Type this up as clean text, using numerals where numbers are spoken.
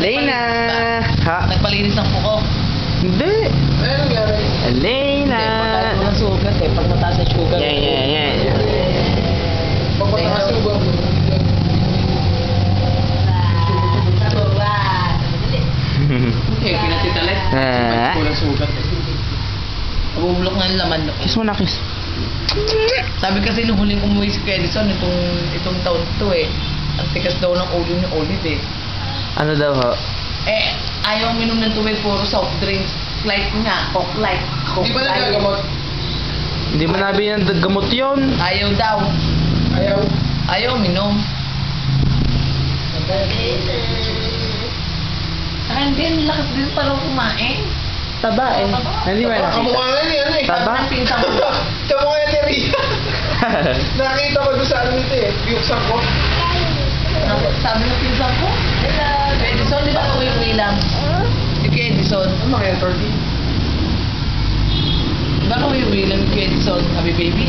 Lena! Ha? Nagpalinis ng puko. Hindi! Ano nangyari? Lena! Pagkain mo ng sugat eh. Pag mataas na sugar. Yan. Pagpatakas yung bang. Eh, pinatitalit. Ah. Walang sugat eh. Nabubulok na yung laman. Kiss mo na, kiss. Sabi kasi nung huling umuwi si Edison, itong taon to eh. Ang tikas daw ng ulo ni Olive eh. Ano daw ho? Eh, ayaw minom ng tubig, puro soft drinks. Light nga, Coke Light. Di ba nagagamot? Hindi mo nabi yung gamot yun. Ayaw daw. Ayaw. Ayaw minom. Ah, hindi, ang lakas din parang kumain. Taba eh. Hindi ba Kamukha nga niya ano eh. Taba? Ang pinsan ko. Kamukha niya ni Ria. Nakita ko doon sa ano nito eh. Biyuksan ko. Sabi ng pinsan ko, Edison, di ba ako yung ilang? Yung kay Edison. Ano mga 30? Di ba ako yung ilang kay Edison? Sabi, baby.